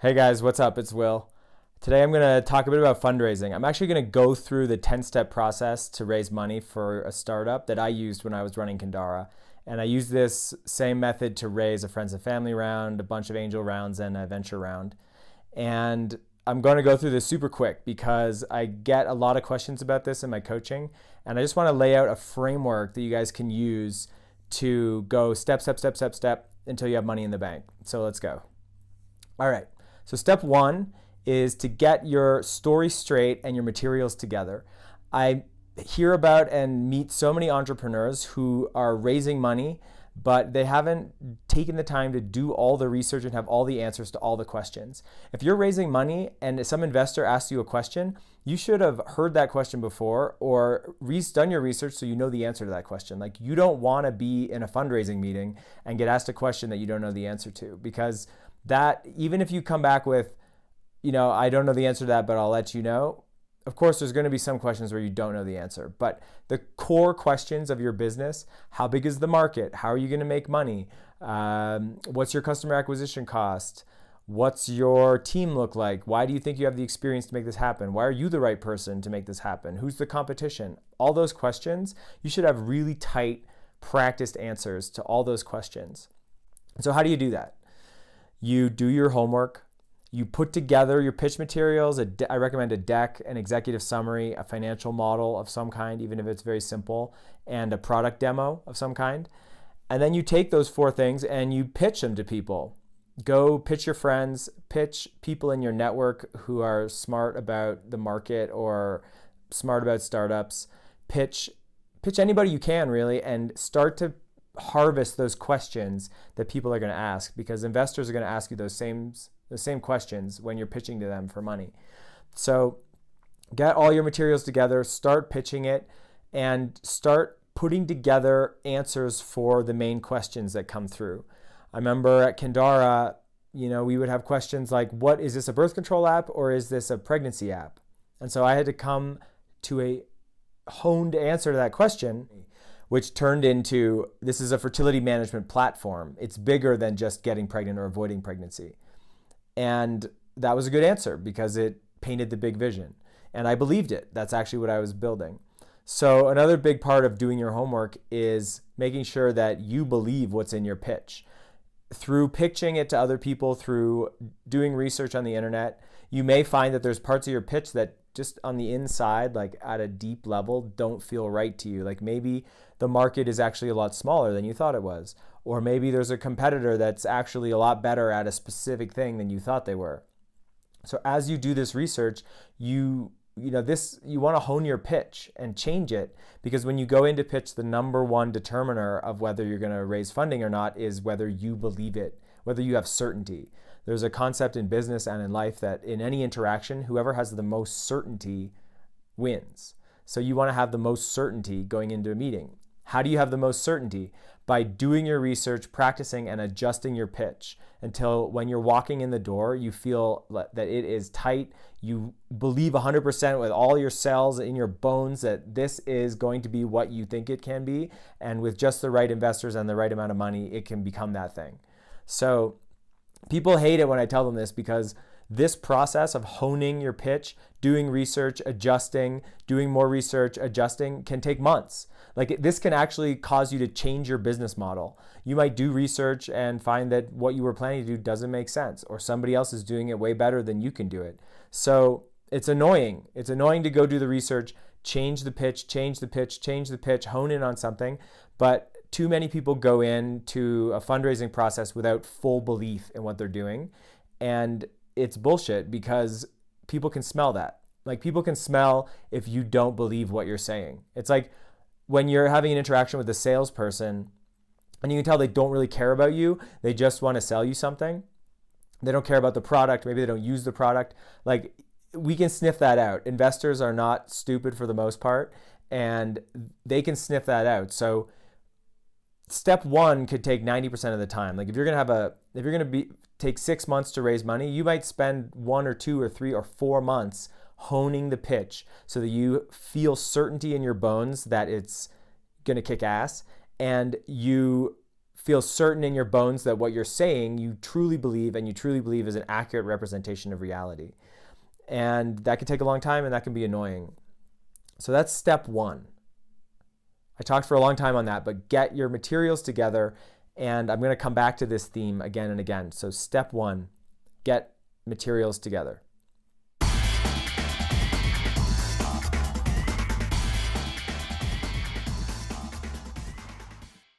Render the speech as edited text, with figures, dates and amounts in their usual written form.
Hey guys, what's up? It's Will. Today I'm going to talk a bit about fundraising. I'm actually going to go through the 10-step process to raise money for a startup that I used when I was running Kandara. And I used this same method to raise a friends and family round, a bunch of angel rounds, and a venture round. And I'm going to go through this super quick because I get a lot of questions about this in my coaching. And I just want to lay out a framework that you guys can use to go step until you have money in the bank. So let's go. All right. So step one is to get your story straight and your materials together. I hear about and meet so many entrepreneurs who are raising money, but they haven't taken the time to do all the research and have all the answers to all the questions. If you're raising money and some investor asks you a question, you should have heard that question before or done your research so you know the answer to that question. Like, you don't want to be in a fundraising meeting and get asked a question that you don't know the answer to, because that, even if you come back with, I don't know the answer to that, but I'll let you know. Of course, there's going to be some questions where you don't know the answer, but the core questions of your business: how big is the market? How are you going to make money? What's your customer acquisition cost? What's your team look like? Why do you think you have the experience to make this happen? Why are you the right person to make this happen? Who's the competition? All those questions, you should have really tight, practiced answers to all those questions. So how do you do that? You do your homework. You put together your pitch materials. I recommend a deck, an executive summary, a financial model of some kind, even if it's very simple, and a product demo of some kind. And then you take those four things and you pitch them to people. Go pitch your friends, pitch people in your network who are smart about the market or smart about startups. Pitch anybody you can, really, and start to harvest those questions that people are going to ask, because investors are going to ask you the same questions when you're pitching to them for money. So get all your materials together, start pitching it, and start putting together answers for the main questions that come through. I remember at Kandara, we would have questions like, what is this, a birth control app or is this a pregnancy app? And so I had to come to a honed answer to that question, which turned into, this is a fertility management platform. It's bigger than just getting pregnant or avoiding pregnancy. And that was a good answer because it painted the big vision. And I believed it. That's actually what I was building. So another big part of doing your homework is making sure that you believe what's in your pitch. Through pitching it to other people, through doing research on the internet, you may find that there's parts of your pitch that just on the inside, like at a deep level, don't feel right to you. Like maybe the market is actually a lot smaller than you thought it was. Or maybe there's a competitor that's actually a lot better at a specific thing than you thought they were. So as you do this research, you want to hone your pitch and change it, because when you go into pitch, the number one determiner of whether you're going to raise funding or not is whether you believe it, whether you have certainty. There's a concept in business and in life that in any interaction, whoever has the most certainty wins. So you want to have the most certainty going into a meeting. How do you have the most certainty? By doing your research, practicing, and adjusting your pitch until when you're walking in the door, you feel that it is tight. You believe 100% with all your cells in your bones that this is going to be what you think it can be. And with just the right investors and the right amount of money, it can become that thing. So people hate it when I tell them this, because this process of honing your pitch, doing research, adjusting, doing more research, adjusting, can take months. Like, this can actually cause you to change your business model. You might do research and find that what you were planning to do doesn't make sense, or somebody else is doing it way better than you can do it. So it's annoying. It's annoying to go do the research, change the pitch, hone in on something. But too many people go into a fundraising process without full belief in what they're doing. And it's bullshit, because people can smell that. Like, people can smell if you don't believe what you're saying. It's like when you're having an interaction with a salesperson and you can tell they don't really care about you. They just want to sell you something. They don't care about the product. Maybe they don't use the product. Like, we can sniff that out. Investors are not stupid for the most part, and they can sniff that out. So step one could take 90% of the time. Like, if you're going to take 6 months to raise money, you might spend 1 or 2 or 3 or 4 months honing the pitch so that you feel certainty in your bones that it's going to kick ass, and you feel certain in your bones that what you're saying you truly believe, and you truly believe is an accurate representation of reality. And that can take a long time, and that can be annoying. So that's step one. I talked for a long time on that, but get your materials together, and I'm going to come back to this theme again and again. So step one, get materials together.